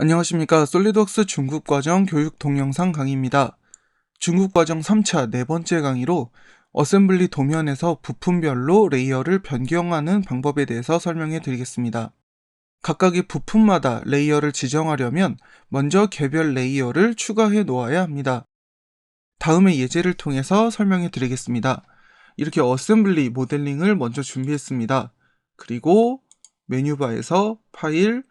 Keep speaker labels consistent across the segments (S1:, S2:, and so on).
S1: 안녕하십니까. 솔리드웍스 중국과정 교육 동영상 강의입니다. 중국과정 3차 네 번째 강의로 어셈블리 도면에서 부품별로 레이어를 변경하는 방법에 대해서 설명해 드리겠습니다. 각각의 부품마다 레이어를 지정하려면 먼저 개별 레이어를 추가해 놓아야 합니다. 다음의 예제를 통해서 설명해 드리겠습니다. 이렇게 어셈블리 모델링을 먼저 준비했습니다. 그리고 메뉴바에서 파일,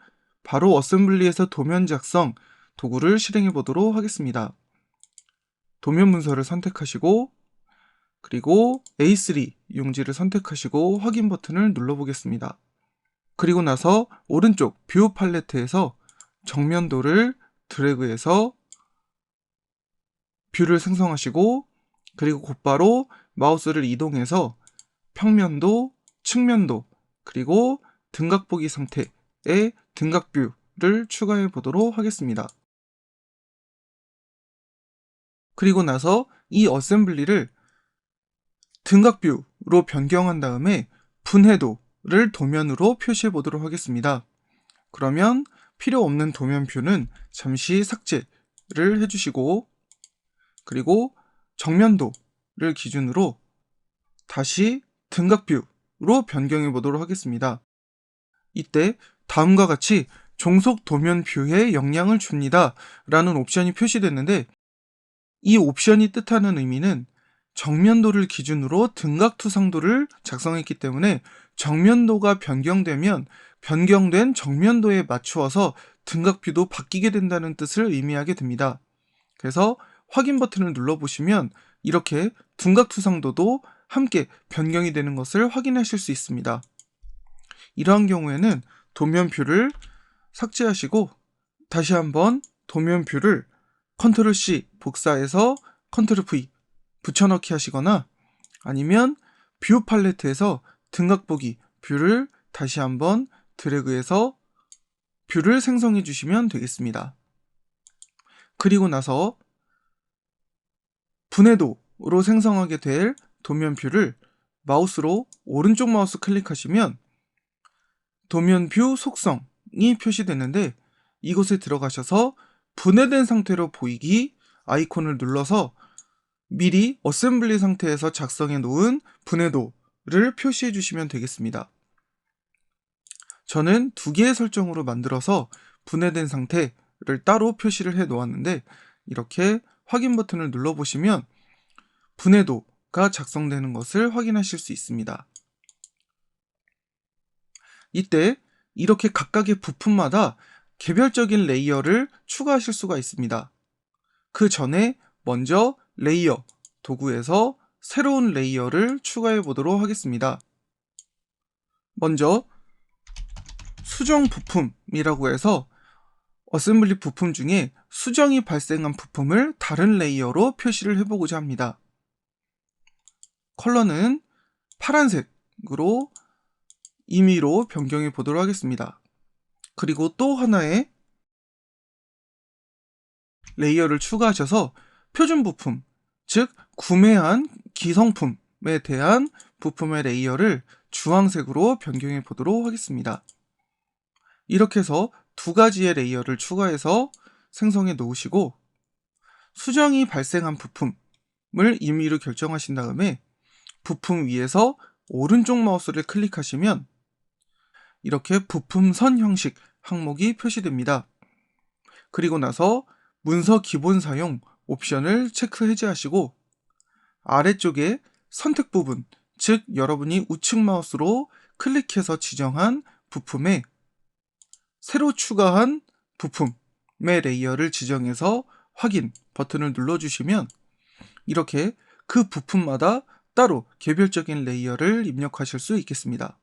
S1: 바로 어셈블리에서 도면 작성 도구를 실행해 보도록 하겠습니다. 도면 문서를 선택하시고 그리고 A3 용지를 선택하시고 확인 버튼을 눌러보겠습니다. 그리고 나서 오른쪽 뷰 팔레트에서 정면도를 드래그해서 뷰를 생성하시고 그리고 곧바로 마우스를 이동해서 평면도, 측면도, 그리고 등각보기 상태의 등각뷰를 추가해 보도록 하겠습니다. 그리고 나서 이 어셈블리를 등각뷰로 변경한 다음에 분해도를 도면으로 표시해 보도록 하겠습니다. 그러면 필요 없는 도면뷰는 잠시 삭제를 해주시고 그리고 정면도를 기준으로 다시 등각뷰로 변경해 보도록 하겠습니다. 이때 다음과 같이 종속 도면뷰에 영향을 줍니다 라는 옵션이 표시됐는데 이 옵션이 뜻하는 의미는 정면도를 기준으로 등각투상도를 작성했기 때문에 정면도가 변경되면 변경된 정면도에 맞추어서 등각뷰도 바뀌게 된다는 뜻을 의미하게 됩니다. 그래서 확인 버튼을 눌러보시면 이렇게 등각투상도도 함께 변경이 되는 것을 확인하실 수 있습니다. 이러한 경우에는 도면뷰를 삭제하시고 다시 한번 도면뷰를 컨트롤 C 복사해서 컨트롤 V 붙여넣기 하시거나 아니면 뷰 팔레트에서 등각보기 뷰를 다시 한번 드래그해서 뷰를 생성해 주시면 되겠습니다. 그리고 나서 분해도로 생성하게 될 도면뷰를 마우스로 오른쪽 마우스 클릭하시면 도면뷰 속성이 표시되는데 이곳에 들어가셔서 분해된 상태로 보이기 아이콘을 눌러서 미리 어셈블리 상태에서 작성해 놓은 분해도를 표시해 주시면 되겠습니다. 저는 두 개의 설정으로 만들어서 분해된 상태를 따로 표시를 해 놓았는데 이렇게 확인 버튼을 눌러보시면 분해도가 작성되는 것을 확인하실 수 있습니다. 이때 이렇게 각각의 부품마다 개별적인 레이어를 추가하실 수가 있습니다. 그 전에 먼저 레이어 도구에서 새로운 레이어를 추가해 보도록 하겠습니다. 먼저 수정 부품이라고 해서 어셈블리 부품 중에 수정이 발생한 부품을 다른 레이어로 표시를 해보고자 합니다. 컬러는 파란색으로 임의로 변경해 보도록 하겠습니다. 그리고 또 하나의 레이어를 추가하셔서 표준 부품, 즉 구매한 기성품에 대한 부품의 레이어를 주황색으로 변경해 보도록 하겠습니다. 이렇게 해서 두 가지의 레이어를 추가해서 생성해 놓으시고 수정이 발생한 부품을 임의로 결정하신 다음에 부품 위에서 오른쪽 마우스를 클릭하시면 이렇게 부품선 형식 항목이 표시됩니다. 그리고 나서 문서 기본 사용 옵션을 체크 해제하시고 아래쪽에 선택 부분, 즉 여러분이 우측 마우스로 클릭해서 지정한 부품에 새로 추가한 부품의 레이어를 지정해서 확인 버튼을 눌러주시면 이렇게 그 부품마다 따로 개별적인 레이어를 입력하실 수 있겠습니다.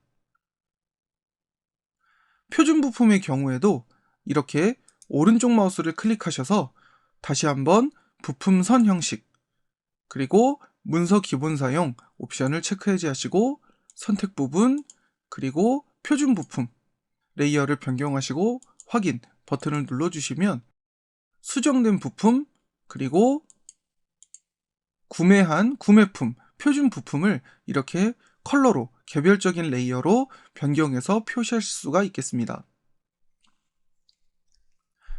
S1: 표준 부품의 경우에도 이렇게 오른쪽 마우스를 클릭하셔서 다시 한번 부품선 형식 그리고 문서 기본 사용 옵션을 체크 해제하시고 선택 부분 그리고 표준 부품 레이어를 변경하시고 확인 버튼을 눌러주시면 수정된 부품 그리고 구매한 구매품 표준 부품을 이렇게 컬러로 개별적인 레이어로 변경해서 표시할 수가 있겠습니다.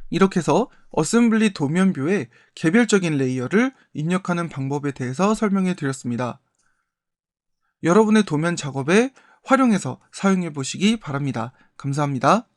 S1: 이렇게 해서 어셈블리 도면뷰에 개별적인 레이어를 입력하는 방법에 대해서 설명해 드렸습니다. 여러분의 도면 작업에 활용해서 사용해 보시기 바랍니다. 감사합니다.